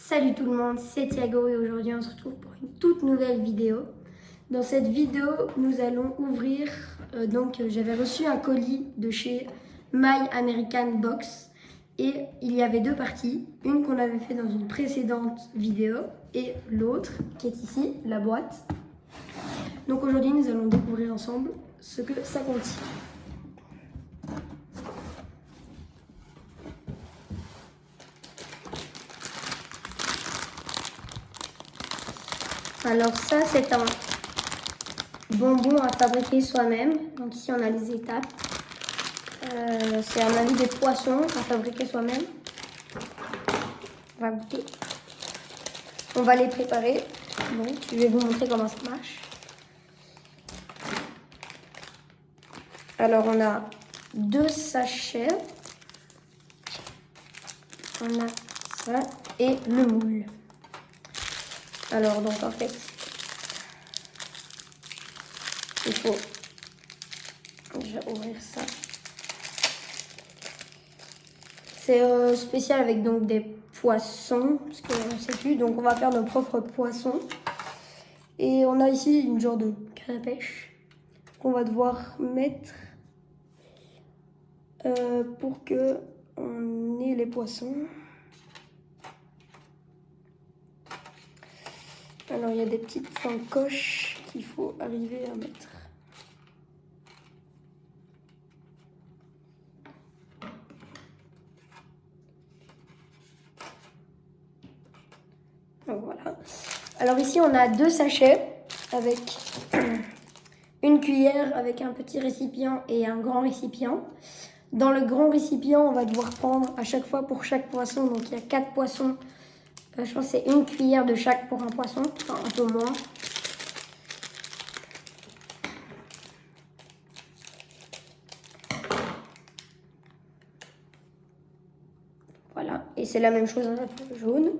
Salut tout le monde, c'est Thiago et aujourd'hui on se retrouve pour une toute nouvelle vidéo. Dans cette vidéo, nous allons ouvrir, j'avais reçu un colis de chez My American Box et il y avait deux parties, une qu'on avait fait dans une précédente vidéo et l'autre qui est ici, la boîte. Donc aujourd'hui nous allons découvrir ensemble ce que ça contient. Alors ça c'est un bonbon à fabriquer soi-même. Donc ici on a les étapes. C'est un avis des poissons à fabriquer soi-même. On va goûter. On va les préparer. Donc je vais vous montrer comment ça marche. Alors on a deux sachets. On a ça et le moule. Alors donc en fait, il faut déjà ouvrir ça. C'est spécial avec donc des poissons, parce qu'on ne sait plus, donc on va faire nos propres poissons. Et on a ici une genre de canne à pêche qu'on va devoir mettre pour que on ait les poissons. Alors il y a des petites encoches qu'il faut arriver à mettre. Donc voilà. Alors ici on a deux sachets avec une cuillère avec un petit récipient et un grand récipient. Dans le grand récipient on va devoir prendre à chaque fois pour chaque poisson, donc il y a 4 poissons. Je pense que c'est une cuillère de chaque pour un poisson, enfin un peu moins. Voilà, et c'est la même chose dans la poule jaune.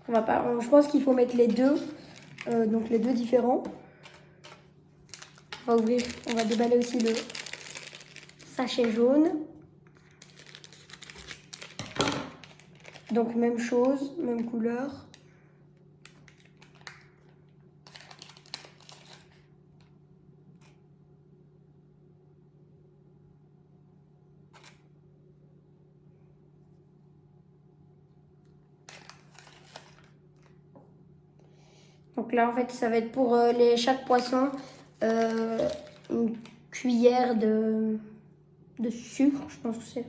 Je pense qu'il faut mettre les deux, donc les deux différents. On va ouvrir, on va déballer aussi le sachet jaune. Donc même chose, même couleur. Donc là en fait ça va être pour chaque poisson une cuillère de sucre, je pense que c'est.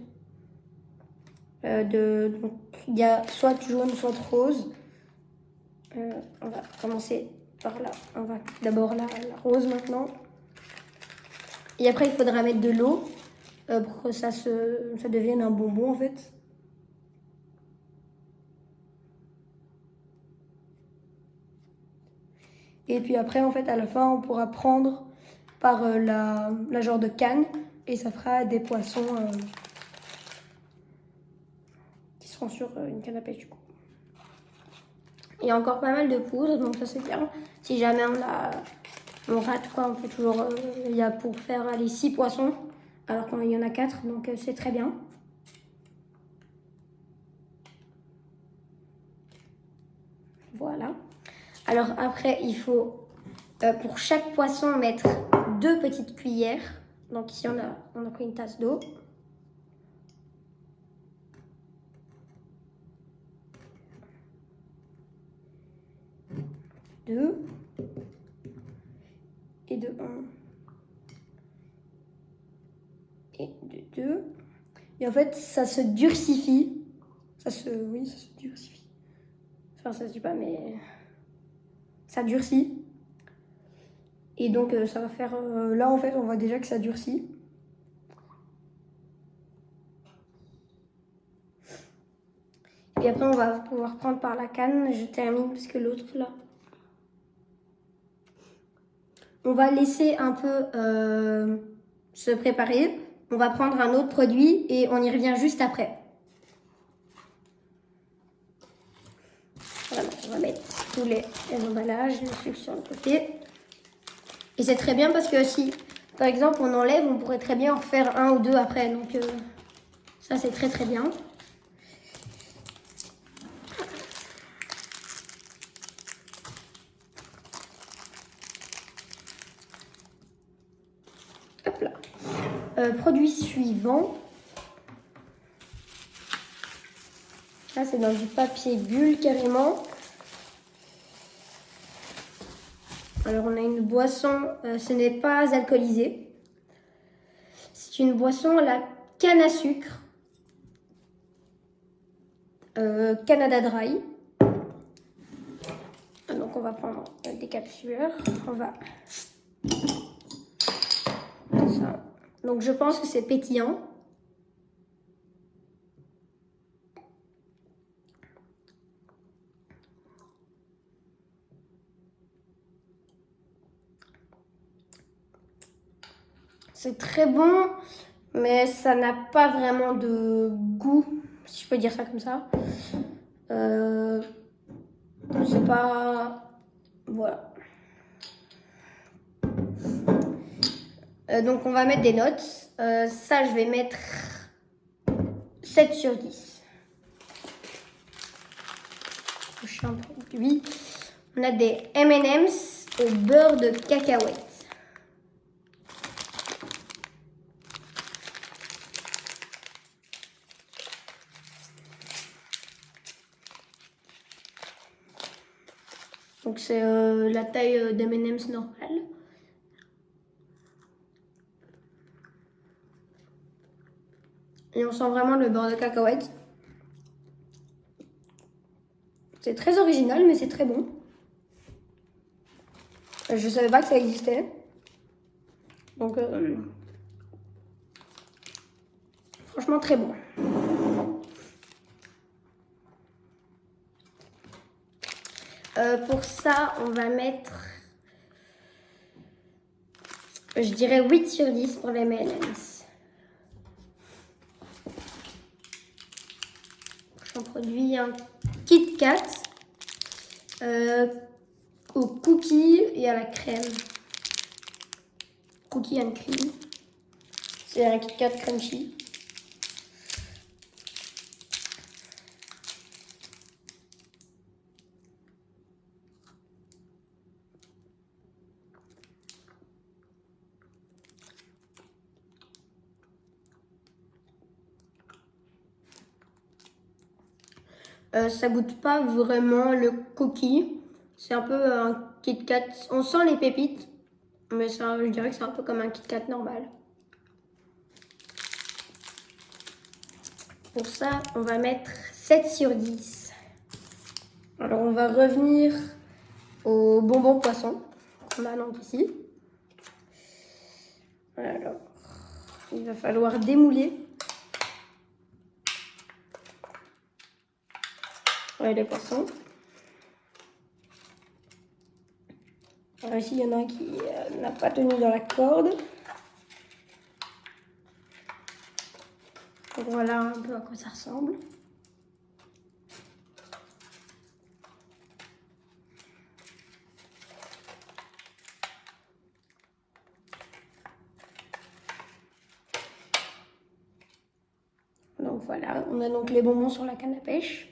Donc il y a soit jaune, soit rose. On va commencer par là. On va d'abord la rose maintenant. Et après il faudra mettre de l'eau pour que ça devienne un bonbon en fait. Et puis après en fait à la fin on pourra prendre par la genre de canne et ça fera des poissons qui seront sur une canne à pêche du coup. Il y a encore pas mal de poudre, donc ça c'est bien. Si jamais on rate quoi, on peut toujours... il y a pour faire les 6 poissons, alors qu'il y en a 4, donc c'est très bien. Voilà. Alors après, il faut pour chaque poisson mettre 2 petites cuillères. Donc ici on a pris une tasse d'eau. Deux. Et de 1. Et de 2. Et en fait, ça se durcifie. Oui, ça se durcifie. Enfin, ça se dit pas, mais ça durcit. Et donc, ça va faire... là, en fait, on voit déjà que ça durcit. Et après, on va pouvoir prendre par la canne. Je termine parce que l'autre, là... On va laisser un peu se préparer. On va prendre un autre produit et on y revient juste après. Voilà, on va mettre tous les emballages, le sucre sur le côté. Et c'est très bien parce que si, par exemple, on enlève, on pourrait très bien en refaire un ou deux après. Donc ça, c'est très très bien. Hop là. Produit suivant. Là, c'est dans du papier bulle carrément. Alors, on a une boisson, ce n'est pas alcoolisé. C'est une boisson à la canne à sucre. Canada Dry. Donc, on va prendre des capsules. On va... Ça. Donc, je pense que c'est pétillant. C'est très bon, mais ça n'a pas vraiment de goût, si je peux dire ça comme ça. C'est pas... Voilà. Donc on va mettre des notes. Ça, je vais mettre 7 sur 10. Prochain produit. On a des M&M's au beurre de cacahuète. Donc c'est la taille d'M&M's normale. Et on sent vraiment le beurre de cacahuète. C'est très original, mais c'est très bon. Je savais pas que ça existait. Donc, franchement, très bon. Pour ça, on va mettre, je dirais 8 sur 10 pour les M&M's. J'en produis un Kit Kat au cookie et à la crème. Cookie and cream. C'est un Kit Kat crunchy. Ça goûte pas vraiment le cookie. C'est un peu un Kit Kat. On sent les pépites, mais ça, je dirais que c'est un peu comme un Kit Kat normal. Pour ça, on va mettre 7 sur 10. Alors, on va revenir au bonbon poisson qu'on a donc ici. Alors, il va falloir démouler. Ouais, les poissons. Alors ici, il y en a un qui n'a pas tenu dans la corde. Donc voilà un peu à quoi ça ressemble. Donc voilà, on a donc les bonbons sur la canne à pêche.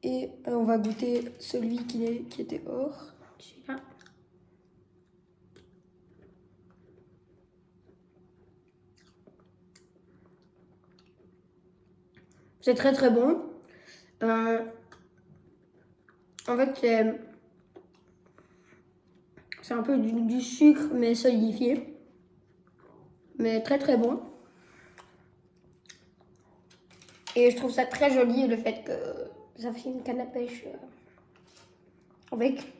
Et on va goûter celui qui était hors. Celui-là. C'est très très bon. En fait, c'est un peu du sucre mais solidifié. Mais très très bon. Et je trouve ça très joli le fait que ça fait une canne à pêche avec.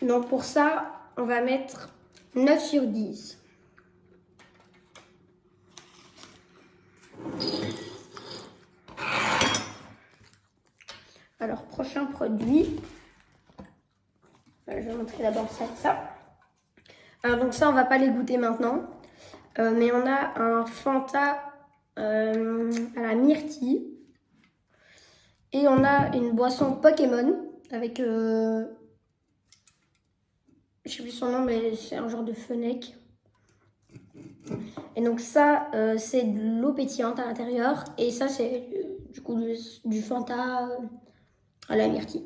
Donc pour ça, on va mettre 9 sur 10. Alors, prochain produit. Je vais montrer d'abord ça. Alors, donc ça, on va pas les goûter maintenant. Mais on a un Fanta à la myrtille. Et on a une boisson Pokémon avec... je je sais plus son nom, mais c'est un genre de fenech. Et donc ça, c'est de l'eau pétillante à l'intérieur. Et ça, c'est du coup du Fanta à la myrtille.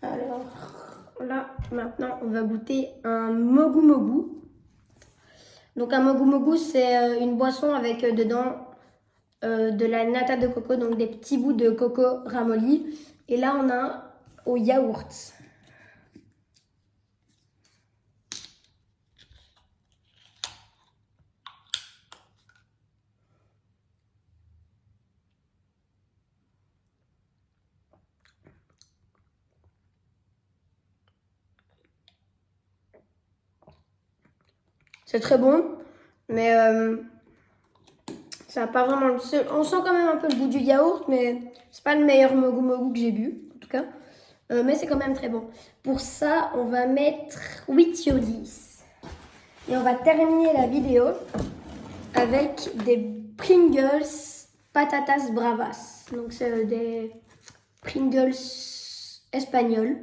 Alors là, maintenant, on va goûter un mogu mogu. Donc un mogu mogu, c'est une boisson avec dedans de la nata de coco, donc des petits bouts de coco ramolli. Et là, on a au yaourt. C'est très bon, mais ça n'a pas vraiment le seul. On sent quand même un peu le goût du yaourt, mais c'est pas le meilleur mogu mogu que j'ai bu, en tout cas. Mais c'est quand même très bon. Pour ça, on va mettre 8 sur 10. Et on va terminer la vidéo avec des Pringles Patatas Bravas. Donc c'est des Pringles espagnols.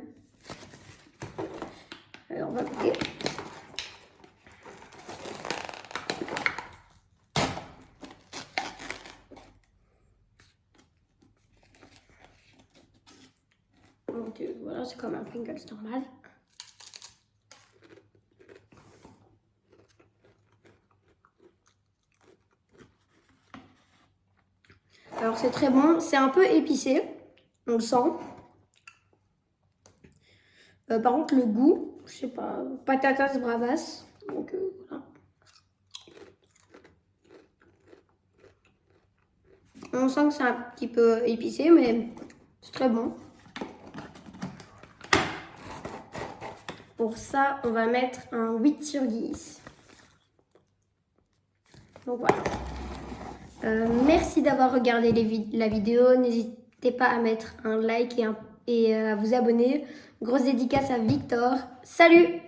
Alors on va goûter. Donc voilà, c'est comme un Pringles normal. Alors c'est très bon, c'est un peu épicé, on le sent. Par contre le goût, je sais pas, patatas bravas, donc voilà. On sent que c'est un petit peu épicé, mais c'est très bon. Pour ça, on va mettre un 8 sur 10. Donc voilà. Merci d'avoir regardé la vidéo. N'hésitez pas à mettre un like et à vous abonner. Grosse dédicace à Victor. Salut!